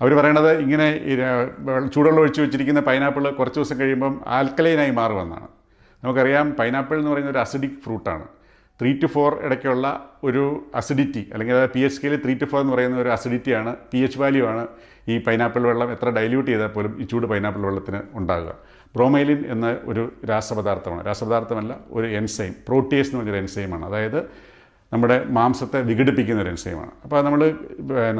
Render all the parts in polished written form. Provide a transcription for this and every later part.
അവർ പറയണത് ഇങ്ങനെ ചൂടുവെള്ളം ഒഴിച്ച് വെച്ചിരിക്കുന്ന പൈനാപ്പിൾ കുറച്ച് ദിവസം കഴിയുമ്പം ആൽക്കലൈനായി മാറുമെന്നാണ്. നമുക്കറിയാം പൈനാപ്പിൾ എന്ന് പറയുന്ന ഒരു അസിഡിക് ഫ്രൂട്ടാണ്. 3 to 4 ഇടയ്ക്കുള്ള ഒരു അസിഡിറ്റി, അല്ലെങ്കിൽ pH സ്കെയിൽ 3 to 4 എന്ന് പറയുന്ന ഒരു അസിഡിറ്റിയാണ്, pH വാല്യൂ ആണ് ഈ പൈനാപ്പിൾ വെള്ളം എത്ര ഡൈല്യൂട്ട് ചെയ്താൽ പോലും ഈ ചൂട് പൈനാപ്പിൾ വെള്ളത്തിന് ഉണ്ടാകുക. ബ്രോമൈലിൻ എന്ന ഒരു രാസപദാർത്ഥമല്ല, ഒരു എൻസൈം, പ്രോട്ടിയേസ് എന്ന് പറഞ്ഞൊരു എൻസൈമാണ്. അതായത് നമ്മുടെ മാംസത്തെ വിഘടിപ്പിക്കുന്ന ഒരു എൻസൈമാണ്. അപ്പോൾ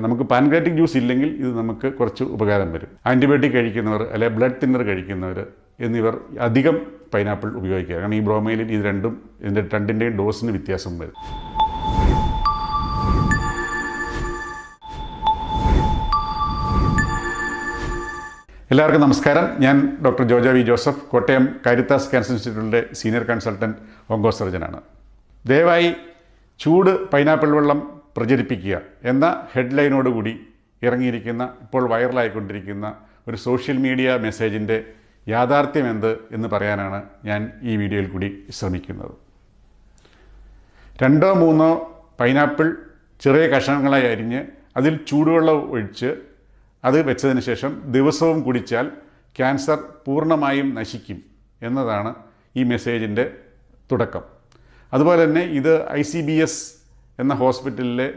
നമുക്ക് പാൻക്രിയാറ്റിക് ജ്യൂസ് ഇല്ലെങ്കിൽ ഇത് നമുക്ക് കുറച്ച് ഉപകാരം വരും. ആൻറ്റിബയോട്ടിക് കഴിക്കുന്നവർ അല്ലെങ്കിൽ ബ്ലഡ് തിന്നർ കഴിക്കുന്നവർ എന്നിവർ അധികം പൈനാപ്പിൾ ഉപയോഗിക്കുക. കാരണം ഈ ബ്രോമൈലിൻ ഇതിൻ്റെ രണ്ടിൻ്റെയും ഡോസിന് വ്യത്യാസം വരും. എല്ലാവർക്കും നമസ്കാരം. ഞാൻ doctor Joja V Joseph, Kottayam Caritas cancer ഇൻസ്റ്റിറ്റ്യൂട്ടിലെ സീനിയർ കൺസൾട്ടൻറ്റ് ഓങ്കോ സർജനാണ്. ദയവായി ചൂട് പൈനാപ്പിൾ വെള്ളം പ്രചരിപ്പിക്കുക എന്ന ഹെഡ്ലൈനോടുകൂടി ഇറങ്ങിയിരിക്കുന്ന, ഇപ്പോൾ വൈറലായിക്കൊണ്ടിരിക്കുന്ന ഒരു സോഷ്യൽ മീഡിയ മെസ്സേജിൻ്റെ യാഥാർത്ഥ്യം എന്ത് എന്ന് പറയാനാണ് ഞാൻ ഈ വീഡിയോയിൽ കൂടി ശ്രമിക്കുന്നത്. 2-3 പൈനാപ്പിൾ ചെറിയ കഷണങ്ങളായി അരിഞ്ഞ് അതിൽ ചൂടുവെള്ളം ഒഴിച്ച് അത് വെച്ചതിന് ശേഷം ദിവസവും കുടിച്ചാൽ ക്യാൻസർ പൂർണ്ണമായും നശിക്കും എന്നതാണ് ഈ മെസ്സേജിൻ്റെ തുടക്കം. അതുപോലെ തന്നെ ഇത് ICBS എന്ന ഹോസ്പിറ്റലിലെ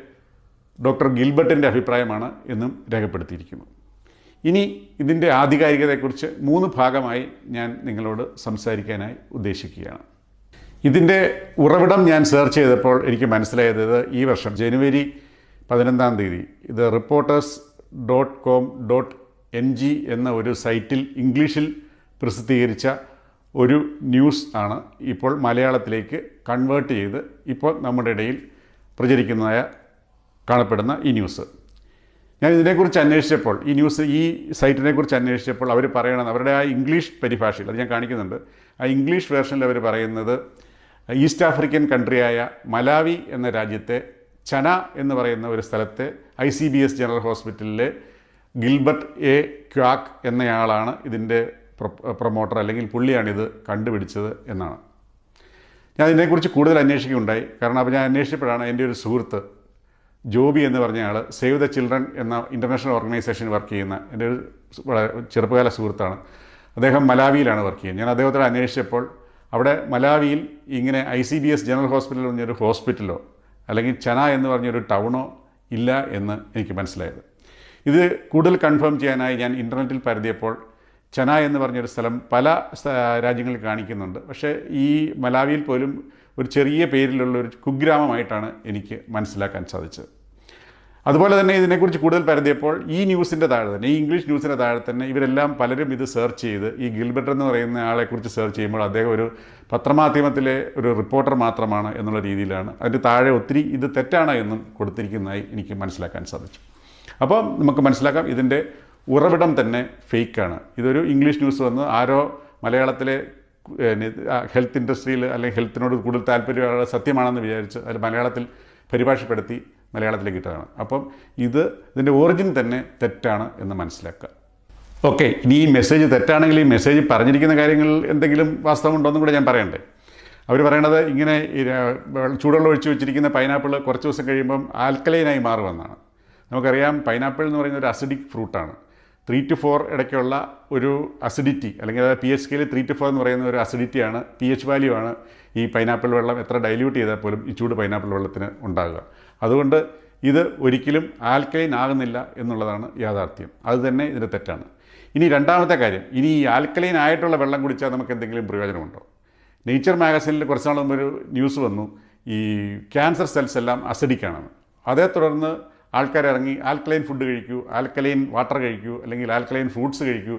ഡോക്ടർ ഗിൽബർട്ടിൻ്റെ അഭിപ്രായമാണ് എന്നും രേഖപ്പെടുത്തിയിരിക്കുന്നു. ഇനി ഇതിൻ്റെ ആധികാരികതയെക്കുറിച്ച് 3 ഭാഗമായി ഞാൻ നിങ്ങളോട് സംസാരിക്കാനായി ഉദ്ദേശിക്കുകയാണ്. ഇതിൻ്റെ ഉറവിടം ഞാൻ സെർച്ച് ചെയ്തപ്പോൾ എനിക്ക് മനസ്സിലായത് ഈ വർഷം ജനുവരി 15 ഇത് reporters.com.ng എന്ന ഒരു സൈറ്റിൽ ഇംഗ്ലീഷിൽ പ്രസിദ്ധീകരിച്ച ഒരു ന്യൂസ് ആണ് ഇപ്പോൾ മലയാളത്തിലേക്ക് കൺവേർട്ട് ചെയ്ത് ഇപ്പോൾ നമ്മുടെ ഇടയിൽ കാണപ്പെടുന്ന ഈ ന്യൂസ്. ഞാൻ ഇതിനെക്കുറിച്ച് അന്വേഷിച്ചപ്പോൾ, ഈ സൈറ്റിനെക്കുറിച്ച് അന്വേഷിച്ചപ്പോൾ അവർ പറയണത്, അവരുടെ ആ ഇംഗ്ലീഷ് പരിഭാഷയിൽ, അത് ഞാൻ കാണിക്കുന്നുണ്ട്, ആ ഇംഗ്ലീഷ് വേർഷനിൽ അവർ പറയുന്നത് ഈസ്റ്റ് ആഫ്രിക്കൻ കൺട്രിയായ മലാവി എന്ന രാജ്യത്തെ ചന എന്ന് പറയുന്ന ഒരു സ്ഥലത്തെ ICBS ജനറൽ ഹോസ്പിറ്റലിലെ ഗിൽബർട്ട് എ ക്വാക്ക് എന്നയാളാണ് ഇതിൻ്റെ പ്രൊമോട്ടർ, അല്ലെങ്കിൽ പുള്ളിയാണിത് കണ്ടുപിടിച്ചത് എന്നാണ്. ഞാൻ ഇതിനെക്കുറിച്ച് കൂടുതൽ അന്വേഷിക്കുകയുണ്ടായി. കാരണം അപ്പോൾ ഞാൻ അന്വേഷിച്ചപ്പോഴാണ് എൻ്റെ ഒരു സുഹൃത്ത് ജോബി എന്ന് പറഞ്ഞ ആൾ സേവ് ദ ചിൽഡ്രൻ എന്ന ഇൻ്റർനാഷണൽ ഓർഗനൈസേഷനിൽ വർക്ക് ചെയ്യുന്ന എൻ്റെ ഒരു വളരെ ചെറുപ്പകാല സുഹൃത്താണ്. അദ്ദേഹം മലാവിയിലാണ് വർക്ക് ചെയ്യുന്നത്. ഞാൻ അദ്ദേഹത്തോട് അന്വേഷിച്ചപ്പോൾ അവിടെ മലാവിയിൽ ഇങ്ങനെ ICBS ജനറൽ ഹോസ്പിറ്റൽ പറഞ്ഞൊരു ഹോസ്പിറ്റലോ അല്ലെങ്കിൽ ചന എന്ന് പറഞ്ഞൊരു ടൗണോ ഇല്ല എന്ന് എനിക്ക് മനസ്സിലായത്. ഇത് കൂടുതൽ കൺഫേം ചെയ്യാനായി ഞാൻ ഇൻ്റർനെറ്റിൽ പരതിയപ്പോൾ ചന എന്ന് പറഞ്ഞൊരു സ്ഥലം പല രാജ്യങ്ങളിൽ കാണിക്കുന്നുണ്ട്. പക്ഷേ ഈ മലാവിയിൽ പോലും ഒരു ചെറിയ പേരിലുള്ള ഒരു കുഗ്രാമമായിട്ടാണ് എനിക്ക് മനസ്സിലാക്കാൻ സാധിച്ചത്. അതുപോലെ തന്നെ ഇതിനെക്കുറിച്ച് കൂടുതൽ പരതിയപ്പോൾ ഈ ന്യൂസിൻ്റെ താഴെ തന്നെ, ഈ ഇംഗ്ലീഷ് ന്യൂസിൻ്റെ താഴെ തന്നെ ഇവരെല്ലാം പലരും ഇത് സെർച്ച് ചെയ്ത്, ഈ ഗിൽബർട്ട് എന്ന് പറയുന്ന ആളെക്കുറിച്ച് സെർച്ച് ചെയ്യുമ്പോൾ അദ്ദേഹം ഒരു പത്രമാധ്യമത്തിലെ ഒരു റിപ്പോർട്ടർ മാത്രമാണ് എന്നുള്ള രീതിയിലാണ്. അതിൻ്റെ താഴെ ഒത്തിരി ഇത് തെറ്റാണ് എന്നും കൊടുത്തിരിക്കുന്നതായി എനിക്ക് മനസ്സിലാക്കാൻ സാധിച്ചു. അപ്പോൾ നമുക്ക് മനസ്സിലാക്കാം ഇതിൻ്റെ ഉറവിടം തന്നെ ഫേക്കാണ്. ഇതൊരു ഇംഗ്ലീഷ് ന്യൂസ് വന്ന് ആരോ മലയാളത്തിലെ ഹെൽത്ത് ഇൻഡസ്ട്രിയിൽ അല്ലെങ്കിൽ ഹെൽത്തിനോട് കൂടുതൽ താല്പര്യമുള്ള സത്യമാണെന്ന് വിചാരിച്ച് അത് മലയാളത്തിൽ പരിഭാഷപ്പെടുത്തി മലയാളത്തിലേക്ക് ഇട്ടതാണ്. അപ്പം ഇതിൻ്റെ ഒറിജിൻ തന്നെ തെറ്റാണ് എന്ന് മനസ്സിലാക്കുക. ഓക്കെ, ഇനി ഈ മെസ്സേജ് തെറ്റാണെങ്കിൽ ഈ മെസ്സേജ് പറഞ്ഞിരിക്കുന്ന കാര്യങ്ങളിൽ എന്തെങ്കിലും വാസ്തവമുണ്ടോയെന്നും കൂടെ ഞാൻ പറയണ്ടേ. അവർ പറയണത് ഇങ്ങനെ ചൂടുവെള്ളം ഒഴിച്ച് വെച്ചിരിക്കുന്ന പൈനാപ്പിൾ കുറച്ച് ദിവസം കഴിയുമ്പം ആൽക്കലൈനായി മാറുമെന്നാണ്. നമുക്കറിയാം പൈനാപ്പിൾ എന്ന് പറയുന്ന ഒരു അസിഡിക് ഫ്രൂട്ടാണ്. 3 to 4 ഇടയ്ക്കുള്ള ഒരു അസിഡിറ്റി, അല്ലെങ്കിൽ pH സ്കെയിൽ 3 to 4 എന്ന് പറയുന്ന ഒരു അസിഡിറ്റിയാണ്, pH വാല്യൂ ആണ് ഈ പൈനാപ്പിൾ വെള്ളം എത്ര ഡൈല്യൂട്ട് ചെയ്താൽ പോലും ഈ ചൂട് പൈനാപ്പിൾ വെള്ളത്തിന് ഉണ്ടാകുക. അതുകൊണ്ട് ഇത് ഒരിക്കലും ആൽക്കലൈൻ ആകുന്നില്ല എന്നുള്ളതാണ് യാഥാർത്ഥ്യം. അതുതന്നെ ഇതിൻ്റെ തെറ്റാണ്. ഇനി രണ്ടാമത്തെ കാര്യം, ഇനി ഈ ആൽക്കലൈൻ ആയിട്ടുള്ള വെള്ളം കുടിച്ചാൽ നമുക്ക് എന്തെങ്കിലും പ്രയോജനമുണ്ടോ? നേച്ചർ മാഗസിനിൽ കുറച്ച് നാൾ മുമ്പ് ഒരു ന്യൂസ് വന്നു, ഈ ക്യാൻസർ സെൽസ് എല്ലാം അസിഡിക്കാണെന്ന്. അതേ തുടർന്ന് ആൾക്കാരിറങ്ങി ആൽക്കലൈൻ ഫുഡ് കഴിക്കൂ, ആൽക്കലൈൻ വാട്ടർ കഴിക്കൂ, അല്ലെങ്കിൽ ആൽക്കലൈൻ ഫ്രൂട്ട്സ് കഴിക്കൂ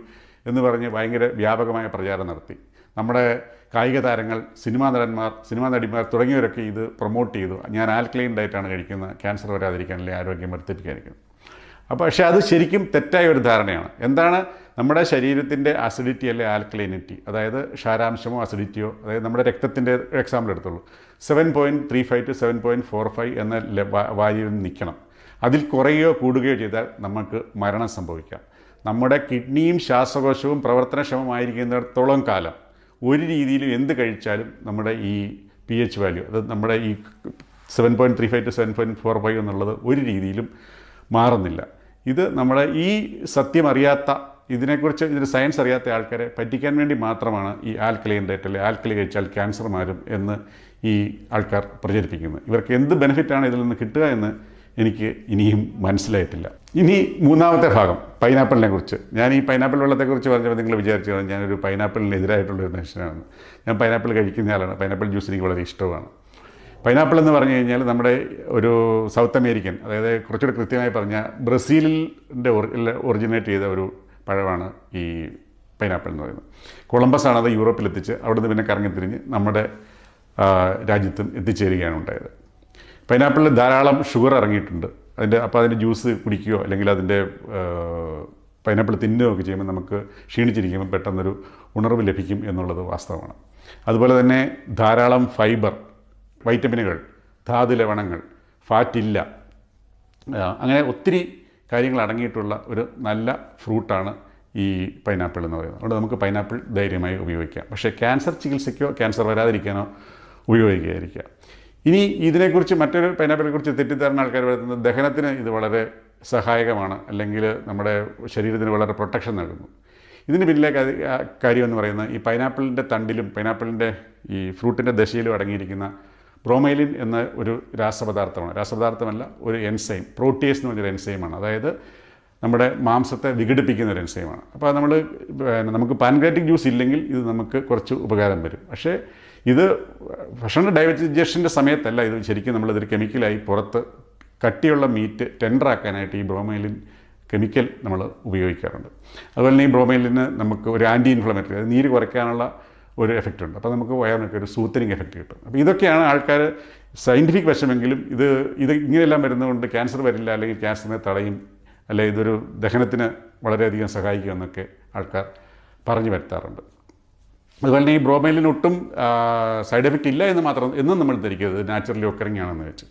എന്ന് പറഞ്ഞ് ഭയങ്കര വ്യാപകമായ പ്രചാരം നടത്തി. നമ്മുടെ കായിക താരങ്ങൾ, സിനിമാ നടിമാർ തുടങ്ങിയവരൊക്കെ ഇത് പ്രൊമോട്ട് ചെയ്തു. ഞാൻ ആൽക്കലൈൻ ഡയറ്റാണ് കഴിക്കുന്നത്, ക്യാൻസർ വരാതിരിക്കാൻ, അല്ലെങ്കിൽ ആരോഗ്യം വർദ്ധിപ്പിക്കാതിരിക്കുന്നത്. അപ്പോൾ പക്ഷേ അത് ശരിക്കും തെറ്റായ ഒരു ധാരണയാണ്. എന്താണ് നമ്മുടെ ശരീരത്തിൻ്റെ അസിഡിറ്റി അല്ലെ ആൽക്കലൈനിറ്റി, അതായത് ക്ഷാരാംശമോ അസിഡിറ്റിയോ, അതായത് നമ്മുടെ രക്തത്തിൻ്റെ എക്സാമ്പിൾ എടുത്തുള്ളൂ, 7.35 to 7.45 എന്ന വാല്യൂവിൽ നിൽക്കണം. അതിൽ കുറയുകയോ കൂടുകയോ ചെയ്താൽ നമുക്ക് മരണം സംഭവിക്കാം. നമ്മുടെ കിഡ്നിയും ശ്വാസകോശവും പ്രവർത്തനക്ഷമമായിരിക്കുന്നിടത്തോളം കാലം ഒരു രീതിയിലും എന്ത് കഴിച്ചാലും നമ്മുടെ ഈ pH വാല്യൂ, അത് നമ്മുടെ ഈ 7.35 to 7.45 എന്നുള്ളത് ഒരു രീതിയിലും മാറുന്നില്ല. ഇത് നമ്മളെ ഈ സത്യം അറിയാത്ത, ഇതിൻ്റെ സയൻസ് അറിയാത്ത ആൾക്കാരെ പറ്റിക്കാൻ വേണ്ടി മാത്രമാണ് ഈ ആൽക്കലൈൻ ഡയറ്റ് അല്ലെങ്കിൽ ആൽക്കലി കഴിച്ചാൽ ക്യാൻസർ മാറും എന്ന് ഈ ആൾക്കാർ പ്രചരിപ്പിക്കുന്നത്. ഇവർക്ക് എന്ത് ബെനിഫിറ്റാണ് ഇതിൽ നിന്ന് കിട്ടുക എന്ന് എനിക്ക് ഇനിയും മനസ്സിലായിട്ടില്ല. ഇനി മൂന്നാമത്തെ ഭാഗം, പൈനാപ്പിളിനെ കുറിച്ച്. ഞാൻ ഈ പൈനാപ്പിൾ വെള്ളത്തെക്കുറിച്ച് പറഞ്ഞപ്പോൾ നിങ്ങൾ വിചാരിച്ചു ഞാനൊരു പൈനാപ്പിളിനെതിരായിട്ടുള്ളൊരു മനുഷ്യനാണ്. ഞാൻ പൈനാപ്പിൾ കഴിക്കുന്ന ആളാണ്. പൈനാപ്പിൾ ജ്യൂസ് എനിക്ക് വളരെ ഇഷ്ടമാണ്. പൈനാപ്പിൾ എന്ന് പറഞ്ഞു കഴിഞ്ഞാൽ നമ്മുടെ ഒരു സൗത്ത് അമേരിക്കൻ, അതായത് കുറച്ചുകൂടി കൃത്യമായി പറഞ്ഞാൽ ബ്രസീലിൻ്റെ ഒറിജിനേറ്റ് ചെയ്ത ഒരു പഴമാണ് ഈ പൈനാപ്പിൾ എന്ന് പറയുന്നത്. കൊളംബസ് ആണത് യൂറോപ്പിലെത്തിച്ച് അവിടുന്ന് പിന്നെ കറങ്ങിത്തിരിഞ്ഞ് നമ്മുടെ രാജ്യത്തും എത്തിച്ചേരുകയാണ് ഉണ്ടായത്. പൈനാപ്പിളിൽ ധാരാളം ഷുഗർ ഇറങ്ങിയിട്ടുണ്ട്. അപ്പോൾ അതിൻ്റെ ജ്യൂസ് കുടിക്കുകയോ അല്ലെങ്കിൽ അതിൻ്റെ പൈനാപ്പിൾ തിന്നുകയോ ഒക്കെ ചെയ്യുമ്പോൾ നമുക്ക് ക്ഷീണിച്ചിരിക്കുമ്പോൾ പെട്ടെന്നൊരു ഉണർവ് ലഭിക്കും എന്നുള്ളത് വാസ്തവമാണ്. അതുപോലെ തന്നെ ധാരാളം ഫൈബർ, വൈറ്റമിനുകൾ, ധാതു ലവണങ്ങൾ, ഫാറ്റില്ല, അങ്ങനെ ഒത്തിരി കാര്യങ്ങൾ അടങ്ങിയിട്ടുള്ള ഒരു നല്ല ഫ്രൂട്ടാണ് ഈ പൈനാപ്പിൾ എന്ന് പറയുന്നത്. അതുകൊണ്ട് നമുക്ക് പൈനാപ്പിൾ ധൈര്യമായി ഉപയോഗിക്കാം. പക്ഷേ ക്യാൻസർ ചികിത്സയ്ക്കോ ക്യാൻസർ വരാതിരിക്കാനോ ഉപയോഗിക്കാതിരിക്കുക. ഇനി ഇതിനെക്കുറിച്ച് മറ്റൊരു പൈനാപ്പിളിനെക്കുറിച്ച് തെറ്റിദ്ധാരണ ആൾക്കാർ വരുന്നത് ദഹനത്തിന് ഇത് വളരെ സഹായകമാണ്, അല്ലെങ്കിൽ നമ്മുടെ ശരീരത്തിന് വളരെ പ്രൊട്ടക്ഷൻ നൽകുന്നു. ഇതിന് പിന്നിലെ കാര്യം എന്ന് പറയുന്നത് ഈ പൈനാപ്പിളിൻ്റെ തണ്ടിലും പൈനാപ്പിളിൻ്റെ ഈ ഫ്രൂട്ടിൻ്റെ ദശയിലും അടങ്ങിയിരിക്കുന്ന ബ്രോമൈലിൻ എന്ന ഒരു രാസപദാർത്ഥമല്ല, ഒരു എൻസൈം, പ്രോട്ടിയേസ് എന്ന് പറഞ്ഞൊരു എൻസൈമാണ്. അതായത് നമ്മുടെ മാംസത്തെ വിഘടിപ്പിക്കുന്ന ഒരു എൻസൈമാണ്. അപ്പോൾ നമുക്ക് പാൻക്രിയാറ്റിക് ജ്യൂസ് ഇല്ലെങ്കിൽ ഇത് നമുക്ക് കുറച്ച് ഉപകാരം വരും. പക്ഷേ ഇത് ഭക്ഷണ ഡൈജഷൻ്റെ സമയത്തല്ല ഇത് ശരിക്കും നമ്മളിതൊരു കെമിക്കലായി പുറത്ത് കട്ടിയുള്ള മീറ്റ് ടെൻഡറാക്കാനായിട്ട് ഈ ബ്രോമൈലിൻ കെമിക്കൽ നമ്മൾ ഉപയോഗിക്കാറുണ്ട്. അതുപോലെ തന്നെ ഈ ബ്രോമൈലിന് നമുക്ക് ഒരു ആൻറ്റി ഇൻഫ്ലമേറ്ററി, അത് നീര് കുറയ്ക്കാനുള്ള ഒരു എഫക്റ്റ് ഉണ്ട്. അപ്പോൾ നമുക്ക് വയറിനൊക്കെ ഒരു സൂത്തനിങ് എഫക്റ്റ് കിട്ടും. അപ്പോൾ ഇതൊക്കെയാണ് ആൾക്കാർ സയൻറ്റിഫിക് വശമെങ്കിലും ഇത് ഇങ്ങനെയെല്ലാം വരുന്നതുകൊണ്ട് ക്യാൻസർ വരില്ല, അല്ലെങ്കിൽ ക്യാൻസറിനെ തടയും, അല്ലെങ്കിൽ ഇതൊരു ദഹനത്തിന് വളരെയധികം സഹായിക്കുമെന്നൊക്കെ ആൾക്കാർ പറഞ്ഞു വരുത്താറുണ്ട്. അതുപോലെ തന്നെ ഈ ബ്രോമൈലിന് ഒട്ടും സൈഡ് എഫക്റ്റ് ഇല്ല എന്നും നമ്മൾ ധരിക്കരുത്. നാച്ചുറലി ഒക്കറിങ് ആണെന്ന് വെച്ച്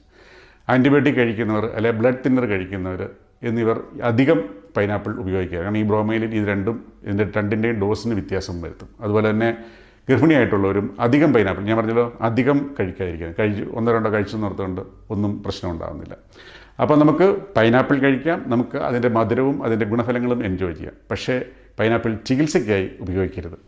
ആൻറ്റിബയോട്ടിക് കഴിക്കുന്നവർ അല്ലെങ്കിൽ ബ്ലഡ് തിന്നർ കഴിക്കുന്നവർ എന്നിവർ അധികം പൈനാപ്പിൾ ഉപയോഗിക്കുക. കാരണം ഈ ബ്രോമൈലിൻ ഇതിൻ്റെ രണ്ടിൻ്റെയും ഡോസിന് വ്യത്യാസം വരുത്തും. അതുപോലെ തന്നെ ഗർഭിണിയായിട്ടുള്ളവരും അധികം പൈനാപ്പിൾ, ഞാൻ പറഞ്ഞല്ലോ, അധികം കഴിക്കാതിരിക്കുക. ഒന്നോ രണ്ടോ കഴിച്ചു നിർത്തുകൊണ്ട് ഒന്നും പ്രശ്നം ഉണ്ടാകുന്നില്ല. അപ്പോൾ നമുക്ക് പൈനാപ്പിൾ കഴിക്കാം, നമുക്ക് അതിൻ്റെ മധുരവും അതിൻ്റെ ഗുണഫലങ്ങളും എൻജോയ് ചെയ്യാം. പക്ഷേ പൈനാപ്പിൾ ചികിത്സയ്ക്കായി ഉപയോഗിക്കരുത്.